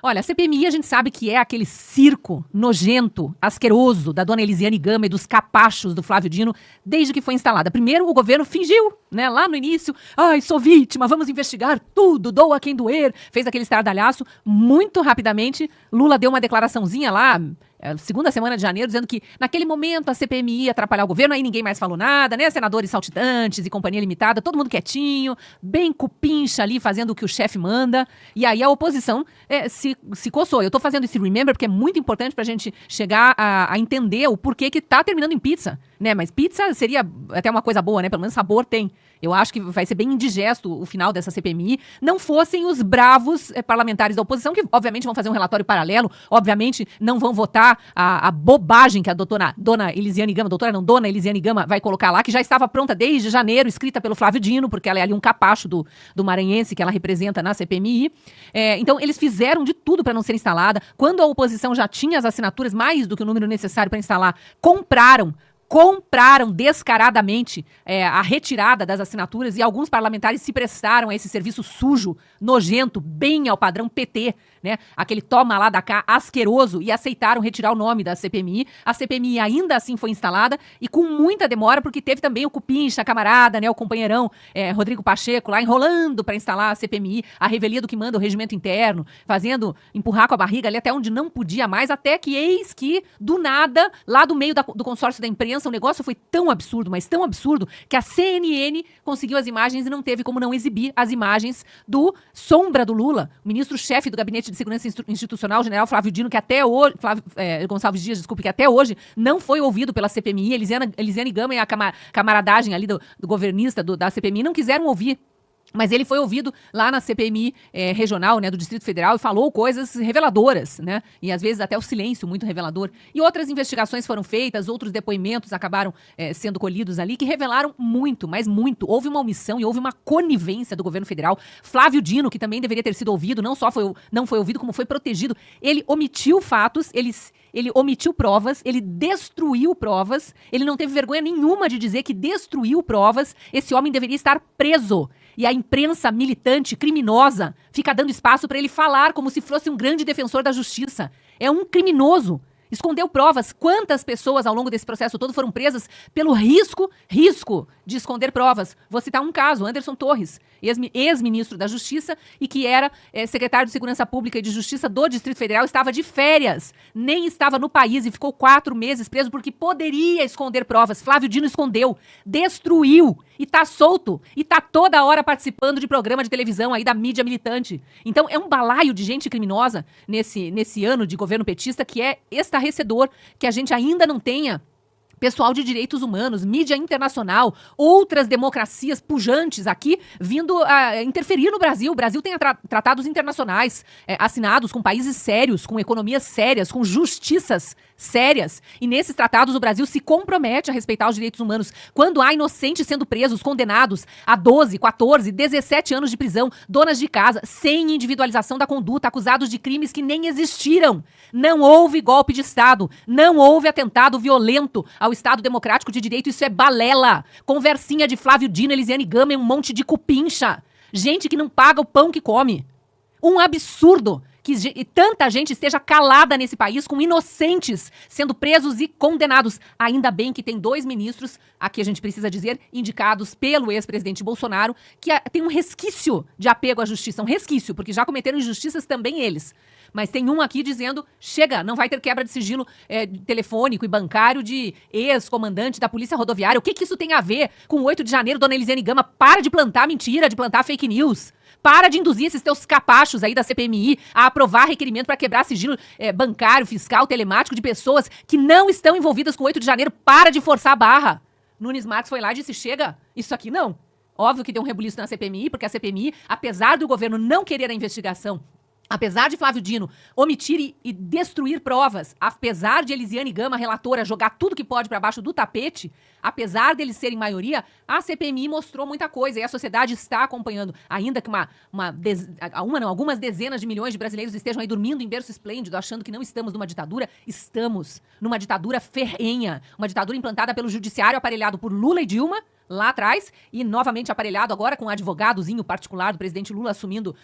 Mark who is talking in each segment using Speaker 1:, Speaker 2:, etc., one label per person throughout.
Speaker 1: Olha, a CPMI a gente sabe que é aquele circo nojento, asqueroso da dona Elisiane Gama e dos capachos do Flávio Dino desde que foi instalada. Primeiro o governo fingiu, né, lá no início, ai, sou vítima, vamos investigar tudo, doa quem doer, fez aquele estardalhaço. Muito rapidamente, Lula deu uma declaraçãozinha lá, segunda semana de janeiro, dizendo que naquele momento a CPMI ia atrapalhar o governo, aí ninguém mais falou nada, né, senadores saltitantes e companhia limitada, todo mundo quietinho, bem cupincha ali, fazendo o que o chefe manda, e aí a oposição se coçou. Eu tô fazendo esse remember porque é muito importante pra gente chegar a entender o porquê que tá terminando em pizza, né, mas pizza seria até uma coisa boa, né, pelo menos sabor tem. Eu acho que vai ser bem indigesto o final dessa CPMI, não fossem os bravos parlamentares da oposição, que obviamente vão fazer um relatório paralelo, obviamente não vão votar a bobagem que a dona Elisiane Gama, dona Elisiane Gama vai colocar lá, que já estava pronta desde janeiro, escrita pelo Flávio Dino, porque ela é ali um capacho do maranhense que ela representa na CPMI. Então, eles fizeram de tudo para não ser instalada. Quando a oposição já tinha as assinaturas, mais do que o número necessário para instalar, compraram descaradamente a retirada das assinaturas, e alguns parlamentares se prestaram a esse serviço sujo, nojento, bem ao padrão PT, né? Aquele toma lá da cá asqueroso, e aceitaram retirar o nome da CPMI. A CPMI ainda assim foi instalada e com muita demora, porque teve também o cupincha, a camarada, né, o companheirão Rodrigo Pacheco lá enrolando para instalar a CPMI, a revelia do que manda o regimento interno, empurrar com a barriga ali até onde não podia mais, até que eis que, do nada, lá do meio do consórcio da imprensa, o negócio foi tão absurdo, mas tão absurdo, que a CNN conseguiu as imagens e não teve como não exibir as imagens do sombra do Lula, o ministro-chefe do Gabinete de Segurança Institucional, o general Flávio Dino, que até hoje, Gonçalves Dias, desculpe, que até hoje não foi ouvido pela CPMI, Elisiane Gama e a camaradagem ali do governista da CPMI não quiseram ouvir. Mas ele foi ouvido lá na CPMI regional, né, do Distrito Federal, e falou coisas reveladoras, né? E às vezes até o silêncio muito revelador. E outras investigações foram feitas, outros depoimentos acabaram sendo colhidos ali, que revelaram muito, mas muito. Houve uma omissão e houve uma conivência do governo federal. Flávio Dino, que também deveria ter sido ouvido, não só não foi ouvido, como foi protegido. Ele omitiu fatos, ele omitiu provas, ele destruiu provas, ele não teve vergonha nenhuma de dizer que destruiu provas. Esse homem deveria estar preso. E a imprensa militante, criminosa, fica dando espaço para ele falar como se fosse um grande defensor da justiça. É um criminoso. Escondeu provas. Quantas pessoas ao longo desse processo todo foram presas pelo risco de esconder provas? Vou citar um caso, Anderson Torres, ex-ministro da Justiça e que era secretário de Segurança Pública e de Justiça do Distrito Federal, estava de férias, nem estava no país e ficou 4 meses preso porque poderia esconder provas. Flávio Dino escondeu, destruiu e tá solto e tá toda hora participando de programa de televisão aí da mídia militante. Então é um balaio de gente criminosa nesse ano de governo petista que é estarrecedor que a gente ainda não tenha pessoal de direitos humanos, mídia internacional, outras democracias pujantes aqui vindo a interferir no Brasil. O Brasil tem tratados internacionais assinados com países sérios, com economias sérias, com justiças sérias. E nesses tratados o Brasil se compromete a respeitar os direitos humanos. Quando há inocentes sendo presos, condenados a 12, 14, 17 anos de prisão, donas de casa, sem individualização da conduta, acusados de crimes que nem existiram. Não houve golpe de Estado, não houve atentado violento ao Estado Democrático de Direito, isso é balela. Conversinha de Flávio Dino, Elisiane Gama e um monte de cupincha. Gente que não paga o pão que come. Um absurdo que tanta gente esteja calada nesse país com inocentes sendo presos e condenados. Ainda bem que tem 2 ministros, aqui a gente precisa dizer, indicados pelo ex-presidente Bolsonaro, que tem um resquício de apego à justiça. Um resquício, porque já cometeram injustiças também eles. Mas tem um aqui dizendo, chega, não vai ter quebra de sigilo telefônico e bancário de ex-comandante da Polícia Rodoviária. O que isso tem a ver com o 8 de janeiro, dona Elisiane Gama? Para de plantar mentira, de plantar fake news. Para de induzir esses teus capachos aí da CPMI a aprovar requerimento para quebrar sigilo bancário, fiscal, telemático de pessoas que não estão envolvidas com o 8 de janeiro. Para de forçar a barra. Nunes Marques foi lá e disse, chega, isso aqui não. Óbvio que deu um rebuliço na CPMI, porque a CPMI, apesar do governo não querer a investigação, apesar de Flávio Dino omitir e destruir provas, apesar de Elisiane Gama, relatora, jogar tudo que pode para baixo do tapete, apesar deles serem maioria, a CPMI mostrou muita coisa e a sociedade está acompanhando. Ainda que algumas dezenas de milhões de brasileiros estejam aí dormindo em berço esplêndido, achando que não estamos numa ditadura, estamos numa ditadura ferrenha, uma ditadura implantada pelo judiciário aparelhado por Lula e Dilma, lá atrás e novamente aparelhado agora com um advogadozinho particular do presidente Lula assumindo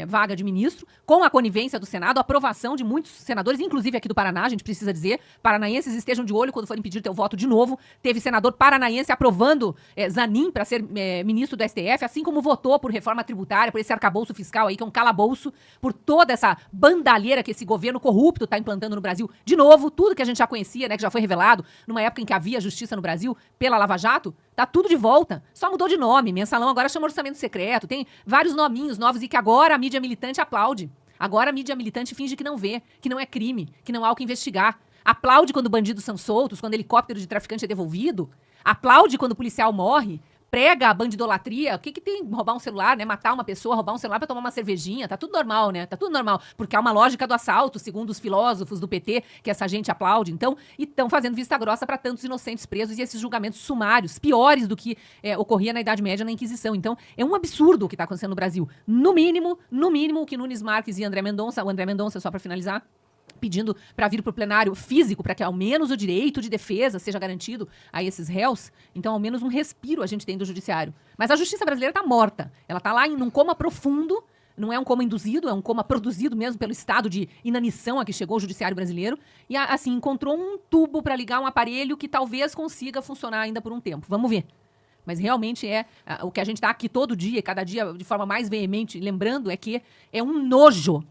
Speaker 1: vaga de ministro, com a conivência do Senado, a aprovação de muitos senadores, inclusive aqui do Paraná, a gente precisa dizer, paranaenses estejam de olho quando forem pedir teu voto de novo. Teve senador paranaense aprovando Zanin para ser ministro do STF, assim como votou por reforma tributária, por esse arcabouço fiscal aí, que é um calabouço, por toda essa bandalheira que esse governo corrupto está implantando no Brasil. De novo, tudo que a gente já conhecia, né, que já foi revelado numa época em que havia justiça no Brasil pela Lava Jato, tá tudo de volta. Só mudou de nome. Mensalão agora chama orçamento secreto. Tem vários nominhos novos e que agora a mídia militante aplaude. Agora a mídia militante finge que não vê, que não é crime, que não há o que investigar. Aplaude quando bandidos são soltos, quando helicóptero de traficante é devolvido. Aplaude quando o policial morre. Prega a bandidolatria. O que tem roubar um celular, né? Matar uma pessoa, roubar um celular pra tomar uma cervejinha. Tá tudo normal, né? Tá tudo normal. Porque há uma lógica do assalto, segundo os filósofos do PT, que essa gente aplaude. Então, e estão fazendo vista grossa para tantos inocentes presos e esses julgamentos sumários, piores do que ocorria na Idade Média, na Inquisição. Então, é um absurdo o que tá acontecendo no Brasil. No mínimo, o que Nunes Marques e André Mendonça, o André Mendonça, só para finalizar, pedindo para vir para o plenário físico, para que ao menos o direito de defesa seja garantido a esses réus. Então, ao menos um respiro a gente tem do judiciário. Mas a justiça brasileira está morta. Ela está lá em um coma profundo, não é um coma induzido, é um coma produzido mesmo pelo estado de inanição a que chegou o judiciário brasileiro. E, assim, encontrou um tubo para ligar um aparelho que talvez consiga funcionar ainda por um tempo. Vamos ver. Mas realmente o que a gente está aqui todo dia, cada dia de forma mais veemente, lembrando, é que é um nojo,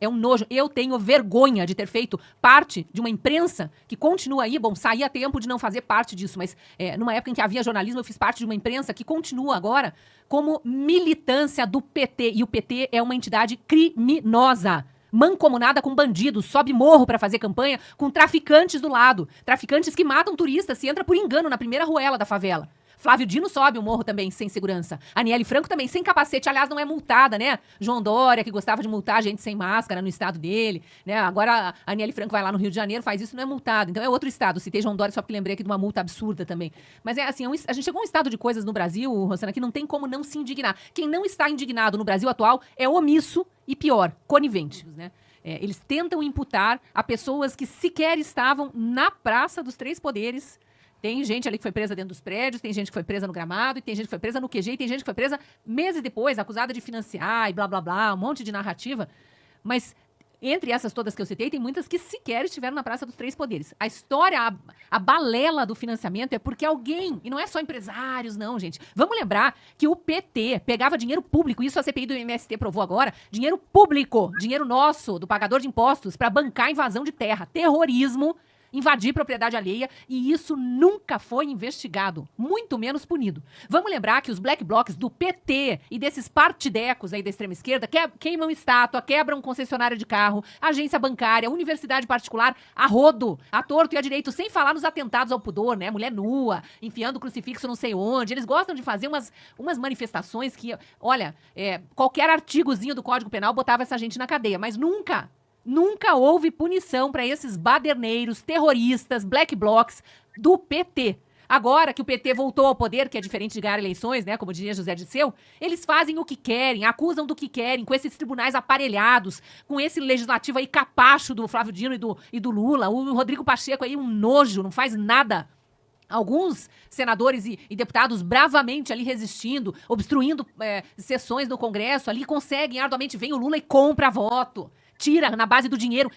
Speaker 1: Eu tenho vergonha de ter feito parte de uma imprensa que continua aí, saí a tempo de não fazer parte disso, mas numa época em que havia jornalismo, eu fiz parte de uma imprensa que continua agora como militância do PT. E o PT é uma entidade criminosa. Mancomunada com bandidos, sobe morro pra fazer campanha com traficantes do lado. Traficantes que matam turistas, se entra por engano na primeira ruela da favela. Flávio Dino sobe o morro também, sem segurança. Aniele Franco também, sem capacete. Aliás, não é multada, né? João Dória, que gostava de multar a gente sem máscara no estado dele, né? Agora a Aniele Franco vai lá no Rio de Janeiro, faz isso, não é multado. Então é outro estado. Citei João Dória só porque lembrei aqui de uma multa absurda também. Mas assim, a gente chegou a um estado de coisas no Brasil, Rosana, que não tem como não se indignar. Quem não está indignado no Brasil atual é omisso e pior, conivente, né? Eles tentam imputar a pessoas que sequer estavam na Praça dos Três Poderes. Tem gente ali que foi presa dentro dos prédios, tem gente que foi presa no Gramado, e tem gente que foi presa no QG, e tem gente que foi presa meses depois, acusada de financiar e blá, blá, blá, um monte de narrativa. Mas entre essas todas que eu citei, tem muitas que sequer estiveram na Praça dos Três Poderes. A história, a balela do financiamento é porque alguém, e não é só empresários não, gente, vamos lembrar que o PT pegava dinheiro público, isso a CPI do MST provou agora, dinheiro público, dinheiro nosso, do pagador de impostos, para bancar invasão de terra, terrorismo, invadir propriedade alheia, e isso nunca foi investigado, muito menos punido. Vamos lembrar que os black blocs do PT e desses partidecos aí da extrema esquerda queimam estátua, quebram concessionária de carro, agência bancária, universidade particular, a rodo, a torto e a direito, sem falar nos atentados ao pudor, né? Mulher nua, enfiando crucifixo não sei onde. Eles gostam de fazer umas manifestações que, olha, qualquer artigozinho do Código Penal botava essa gente na cadeia, mas nunca houve punição para esses baderneiros, terroristas, black blocs do PT. Agora que o PT voltou ao poder, que é diferente de ganhar eleições, né, como diria José Dirceu, eles fazem o que querem, acusam do que querem, com esses tribunais aparelhados, com esse legislativo aí capacho do Flávio Dino e do Lula, o Rodrigo Pacheco aí um nojo, não faz nada. Alguns senadores e deputados bravamente ali resistindo, obstruindo sessões no Congresso, ali conseguem arduamente, vem o Lula e compra voto. Tira na base do dinheiro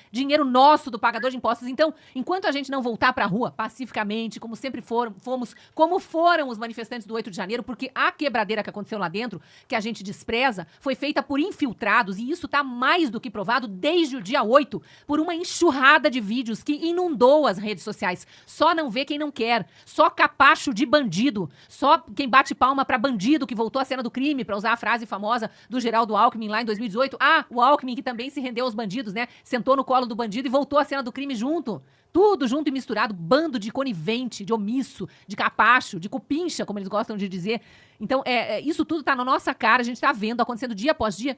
Speaker 1: nosso, do pagador de impostos. Então, enquanto a gente não voltar pra rua pacificamente, como sempre fomos, como foram os manifestantes do 8 de janeiro, porque a quebradeira que aconteceu lá dentro, que a gente despreza, foi feita por infiltrados, e isso tá mais do que provado desde o dia 8, por uma enxurrada de vídeos que inundou as redes sociais. Só não vê quem não quer, só capacho de bandido, só quem bate palma pra bandido que voltou à cena do crime, pra usar a frase famosa do Geraldo Alckmin lá em 2018. Ah, o Alckmin que também se rendeu aos bandidos, né? Sentou no colo do bandido e voltou à cena do crime junto. Tudo junto e misturado, bando de conivente, de omisso, de capacho, de cupincha, como eles gostam de dizer. Então, isso tudo tá na nossa cara, a gente tá vendo, acontecendo dia após dia.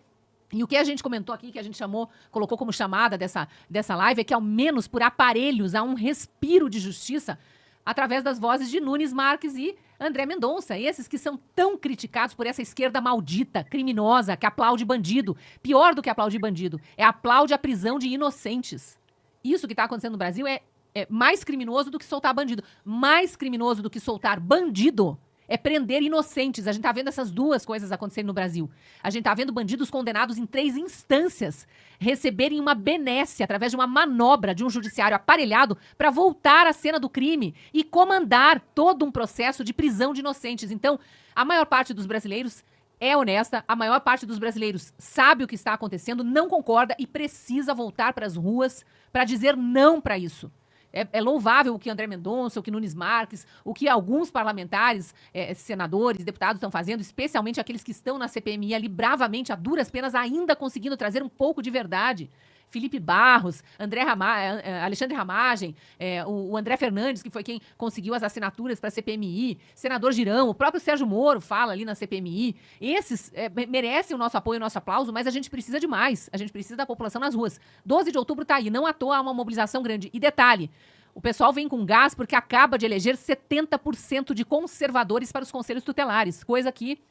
Speaker 1: E o que a gente comentou aqui, que a gente colocou como chamada dessa live, é que ao menos por aparelhos há um respiro de justiça através das vozes de Nunes Marques e André Mendonça, esses que são tão criticados por essa esquerda maldita, criminosa, que aplaude bandido. Pior do que aplaudir bandido, aplaude a prisão de inocentes. Isso que está acontecendo no Brasil é mais criminoso do que soltar bandido. Mais criminoso do que soltar bandido é prender inocentes. A gente tá vendo essas duas coisas acontecendo no Brasil. A gente tá vendo bandidos condenados em 3 instâncias receberem uma benesse através de uma manobra de um judiciário aparelhado para voltar à cena do crime e comandar todo um processo de prisão de inocentes. Então, a maior parte dos brasileiros é honesta, a maior parte dos brasileiros sabe o que está acontecendo, não concorda e precisa voltar para as ruas para dizer não para isso. É louvável o que André Mendonça, o que Nunes Marques, o que alguns parlamentares, senadores, deputados estão fazendo, especialmente aqueles que estão na CPMI ali bravamente, a duras penas, ainda conseguindo trazer um pouco de verdade. Felipe Barros, Alexandre Ramagem, o André Fernandes, que foi quem conseguiu as assinaturas para a CPMI, senador Girão, o próprio Sérgio Moro fala ali na CPMI. Esses merecem o nosso apoio e o nosso aplauso, mas a gente precisa de mais. A gente precisa da população nas ruas. 12 de outubro tá aí, não à toa há uma mobilização grande. E detalhe, o pessoal vem com gás porque acaba de eleger 70% de conservadores para os conselhos tutelares, coisa que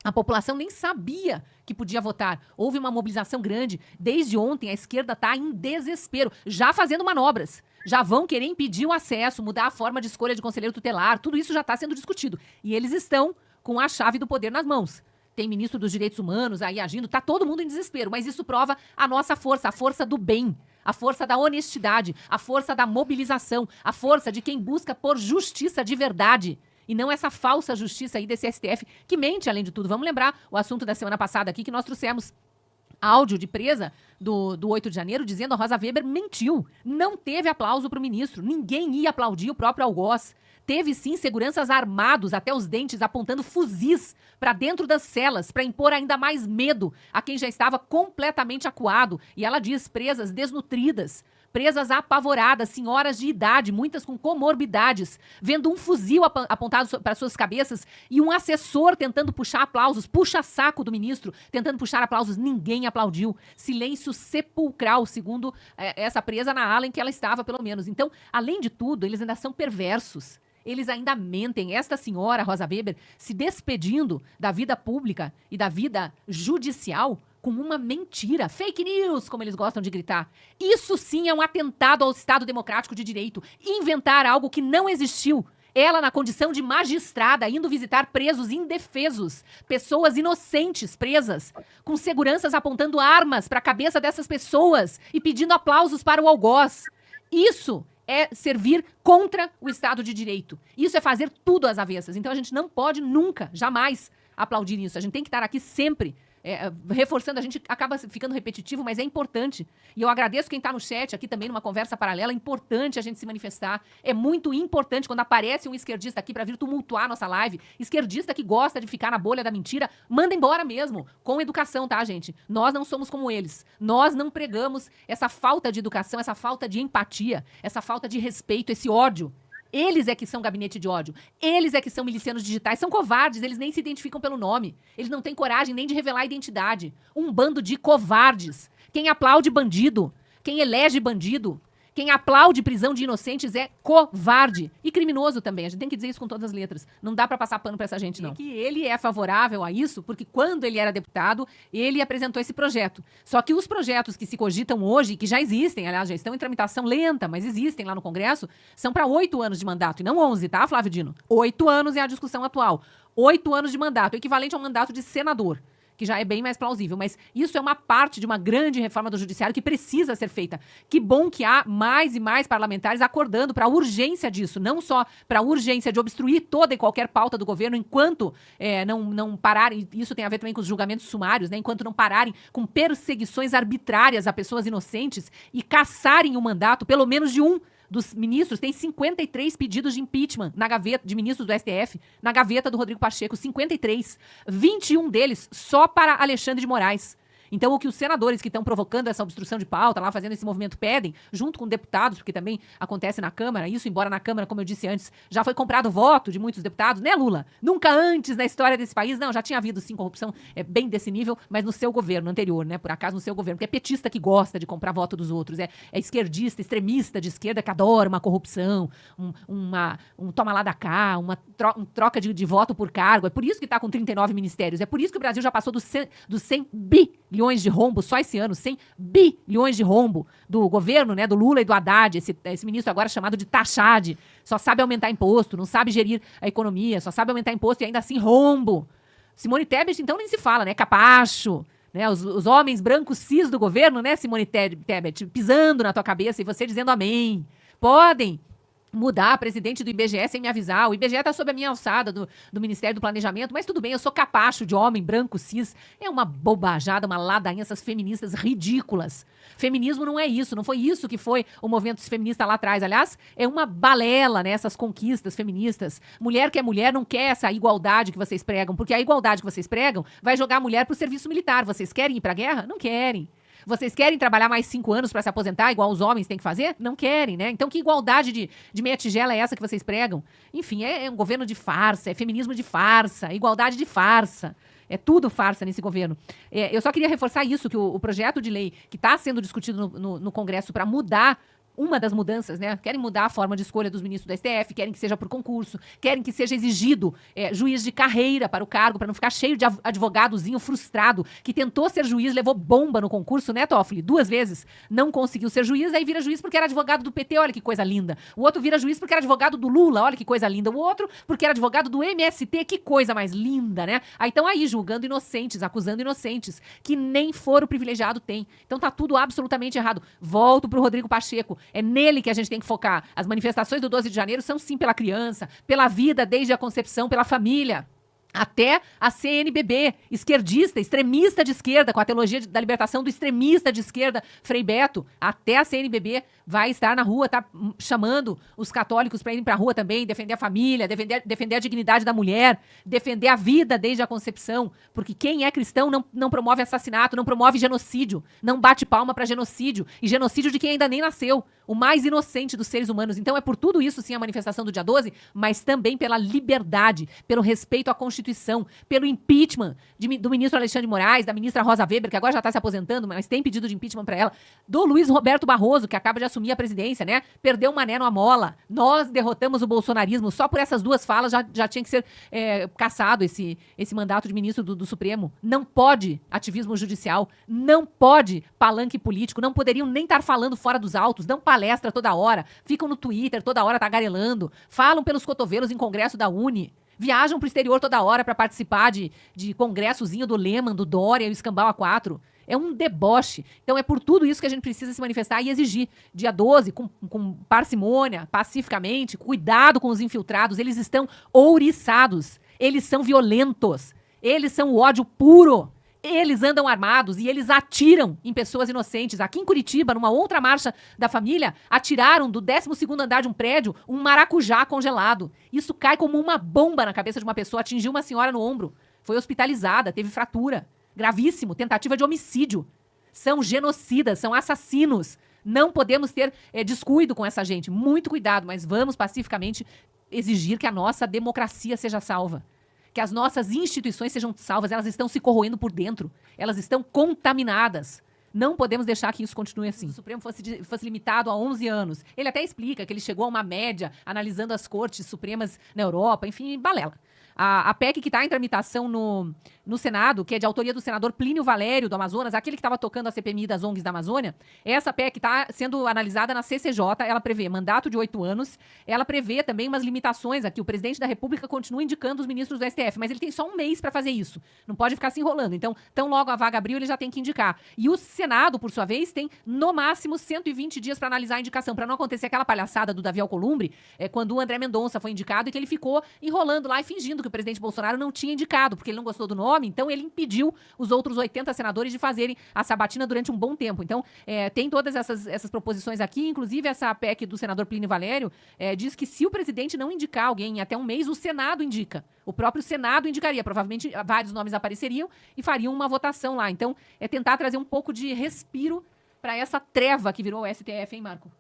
Speaker 1: a população nem sabia que podia votar. Houve uma mobilização grande. Desde ontem, a esquerda está em desespero, já fazendo manobras. Já vão querer impedir o acesso, mudar a forma de escolha de conselheiro tutelar. Tudo isso já está sendo discutido. E eles estão com a chave do poder nas mãos. Tem ministro dos Direitos Humanos aí agindo. Está todo mundo em desespero. Mas isso prova a nossa força, a força do bem, a força da honestidade, a força da mobilização, a força de quem busca por justiça de verdade. E não essa falsa justiça aí desse STF, que mente, além de tudo. Vamos lembrar o assunto da semana passada aqui, que nós trouxemos áudio de presa do 8 de janeiro, dizendo a Rosa Weber mentiu. Não teve aplauso para o ministro. Ninguém ia aplaudir o próprio algoz. Teve, sim, seguranças armados até os dentes, apontando fuzis para dentro das celas, para impor ainda mais medo a quem já estava completamente acuado. E ela diz, presas desnutridas, presas apavoradas, senhoras de idade, muitas com comorbidades, vendo um fuzil apontado para suas cabeças e um assessor tentando puxar aplausos, puxa-saco do ministro, tentando puxar aplausos. Ninguém aplaudiu. Silêncio sepulcral, segundo essa presa na ala em que ela estava, pelo menos. Então, além de tudo, eles ainda são perversos. Eles ainda mentem. Esta senhora, Rosa Weber, se despedindo da vida pública e da vida judicial com uma mentira. Fake news, como eles gostam de gritar. Isso sim é um atentado ao Estado Democrático de Direito. Inventar algo que não existiu. Ela, na condição de magistrada, indo visitar presos indefesos, pessoas inocentes presas, com seguranças apontando armas para a cabeça dessas pessoas e pedindo aplausos para o algoz. Isso é servir contra o Estado de Direito. Isso é fazer tudo às avessas. Então a gente não pode nunca, jamais aplaudir isso. A gente tem que estar aqui sempre reforçando. A gente acaba ficando repetitivo, mas é importante. E eu agradeço quem está no chat aqui também, numa conversa paralela. É importante a gente se manifestar. É muito importante quando aparece um esquerdista aqui para vir tumultuar a nossa live. Esquerdista que gosta de ficar na bolha da mentira, manda embora mesmo. Com educação, tá, gente? Nós não somos como eles. Nós não pregamos essa falta de educação, essa falta de empatia, essa falta de respeito, esse ódio. Eles é que são gabinete de ódio. Eles é que são milicianos digitais. São covardes, eles nem se identificam pelo nome. Eles não têm coragem nem de revelar a identidade. Um bando de covardes. Quem aplaude bandido, quem elege bandido, quem aplaude prisão de inocentes é covarde. E criminoso também. A gente tem que dizer isso com todas as letras. Não dá pra passar pano pra essa gente, não. E que ele é favorável a isso, porque quando ele era deputado, ele apresentou esse projeto. Só que os projetos que se cogitam hoje, que já existem, aliás, já estão em tramitação lenta, mas existem lá no Congresso, são para 8 anos de mandato, e não 11, tá, Flávio Dino? 8 anos é a discussão atual. 8 anos de mandato, equivalente ao mandato de senador, que já é bem mais plausível. Mas isso é uma parte de uma grande reforma do judiciário que precisa ser feita. Que bom que há mais e mais parlamentares acordando para a urgência disso, não só para a urgência de obstruir toda e qualquer pauta do governo enquanto não pararem, isso tem a ver também com os julgamentos sumários, né? Enquanto não pararem com perseguições arbitrárias a pessoas inocentes e caçarem o mandato, pelo menos de um dos ministros. Tem 53 pedidos de impeachment na gaveta, de ministros do STF, na gaveta do Rodrigo Pacheco, 53. 21 deles só para Alexandre de Moraes. Então, o que os senadores que estão provocando essa obstrução de pauta, lá fazendo esse movimento, pedem, junto com deputados, porque também acontece na Câmara, isso, embora na Câmara, como eu disse antes, já foi comprado voto de muitos deputados, né, Lula? Nunca antes na história desse país, não, já tinha havido, sim, corrupção bem desse nível, mas no seu governo anterior, né, por acaso no seu governo, porque é petista que gosta de comprar voto dos outros, é esquerdista, extremista de esquerda que adora uma corrupção, um toma lá da cá, uma troca de voto por cargo, é por isso que está com 39 ministérios, é por isso que o Brasil já passou dos 100 bilhões bilhões de rombo só esse ano, 100 bilhões de rombo do governo, né, do Lula e do Haddad, esse ministro agora chamado de Tachad, só sabe aumentar imposto, não sabe gerir a economia, só sabe aumentar imposto e ainda assim rombo. Simone Tebet, então, nem se fala, né, capacho, né, os homens brancos cis do governo, né, Simone Tebet, pisando na tua cabeça e você dizendo amém. Podem mudar presidente do IBGE sem me avisar. O IBGE está sob a minha alçada do Ministério do Planejamento, mas tudo bem, eu sou capacho de homem branco, cis. É uma bobajada, uma ladainha, essas feministas ridículas. Feminismo não é isso, não foi isso que foi o movimento feminista lá atrás. Aliás, é uma balela, né, essas conquistas feministas. Mulher que é mulher não quer essa igualdade que vocês pregam, porque a igualdade que vocês pregam vai jogar a mulher pro serviço militar. Vocês querem ir pra guerra? Não querem. Vocês querem trabalhar mais 5 anos para se aposentar, igual os homens têm que fazer? Não querem, né? Então que igualdade de meia tigela é essa que vocês pregam? Enfim, é um governo de farsa, é feminismo de farsa, igualdade de farsa. É tudo farsa nesse governo. Eu só queria reforçar isso, que o projeto de lei que está sendo discutido no Congresso para mudar uma das mudanças, né? Querem mudar a forma de escolha dos ministros do STF, querem que seja por concurso, querem que seja exigido juiz de carreira para o cargo, para não ficar cheio de advogadozinho frustrado, que tentou ser juiz, levou bomba no concurso, né, Toffoli? 2 vezes. Não conseguiu ser juiz, aí vira juiz porque era advogado do PT, olha que coisa linda. O outro vira juiz porque era advogado do Lula, olha que coisa linda. O outro porque era advogado do MST, que coisa mais linda, né? Aí estão aí julgando inocentes, acusando inocentes, que nem foro privilegiado tem. Então tá tudo absolutamente errado. Volto pro Rodrigo Pacheco. É nele que a gente tem que focar. As manifestações do 12 de janeiro são sim pela criança, pela vida desde a concepção, pela família. Até a CNBB, esquerdista, extremista de esquerda, com a teologia da libertação do extremista de esquerda, Frei Beto, até a CNBB vai estar na rua, tá chamando os católicos para irem para a rua também, defender a família, defender a dignidade da mulher, defender a vida desde a concepção, porque quem é cristão não promove assassinato, não promove genocídio, não bate palma para genocídio, e genocídio de quem ainda nem nasceu, o mais inocente dos seres humanos. Então é por tudo isso, sim, a manifestação do dia 12, mas também pela liberdade, pelo respeito à Constituição, pelo impeachment do ministro Alexandre de Moraes, da ministra Rosa Weber, que agora já está se aposentando, mas tem pedido de impeachment para ela, do Luiz Roberto Barroso, que acaba de assumir a presidência, né? Perdeu o Mané no Amola. Nós derrotamos o bolsonarismo. Só por essas 2 falas já tinha que ser cassado esse mandato de ministro do Supremo. Não pode ativismo judicial, não pode palanque político, não poderiam nem estar falando fora dos autos, dão palestra toda hora, ficam no Twitter toda hora tagarelando, falam pelos cotovelos em congresso da Uni, viajam pro exterior toda hora para participar de congressozinho do Leman, do Dória e o Escambau A4. É um deboche. Então é por tudo isso que a gente precisa se manifestar e exigir. Dia 12, com parcimônia, pacificamente, cuidado com os infiltrados. Eles estão ouriçados. Eles são violentos. Eles são o ódio puro. Eles andam armados e eles atiram em pessoas inocentes. Aqui em Curitiba, numa outra marcha da família, atiraram do 12º andar de um prédio um maracujá congelado. Isso cai como uma bomba na cabeça de uma pessoa, atingiu uma senhora no ombro. Foi hospitalizada, teve fratura. Gravíssimo, tentativa de homicídio. São genocidas, são assassinos. Não podemos ter descuido com essa gente. Muito cuidado, mas vamos pacificamente exigir que a nossa democracia seja salva. Que as nossas instituições sejam salvas. Elas estão se corroendo por dentro. Elas estão contaminadas. Não podemos deixar que isso continue assim. Se o Supremo fosse limitado a 11 anos. Ele até explica que ele chegou a uma média analisando as cortes supremas na Europa. Enfim, balela. A PEC que está em tramitação no Senado, que é de autoria do senador Plínio Valério, do Amazonas, aquele que estava tocando a CPMI das ONGs da Amazônia, essa PEC está sendo analisada na CCJ, ela prevê mandato de 8 anos, ela prevê também umas limitações aqui, o presidente da República continua indicando os ministros do STF, mas ele tem só 1 mês para fazer isso, não pode ficar se enrolando, então tão logo a vaga abriu, ele já tem que indicar. E o Senado, por sua vez, tem no máximo 120 dias para analisar a indicação, para não acontecer aquela palhaçada do Davi Alcolumbre, quando o André Mendonça foi indicado e que ele ficou enrolando lá e fingindo que o presidente Bolsonaro não tinha indicado, porque ele não gostou do nome, então ele impediu os outros 80 senadores de fazerem a sabatina durante um bom tempo. Então, tem todas essas proposições aqui, inclusive essa PEC do senador Plínio Valério, diz que se o presidente não indicar alguém em até 1 mês, o Senado indica. O próprio Senado indicaria, provavelmente vários nomes apareceriam e fariam uma votação lá. Então, é tentar trazer um pouco de respiro para essa treva que virou o STF, hein, Marco?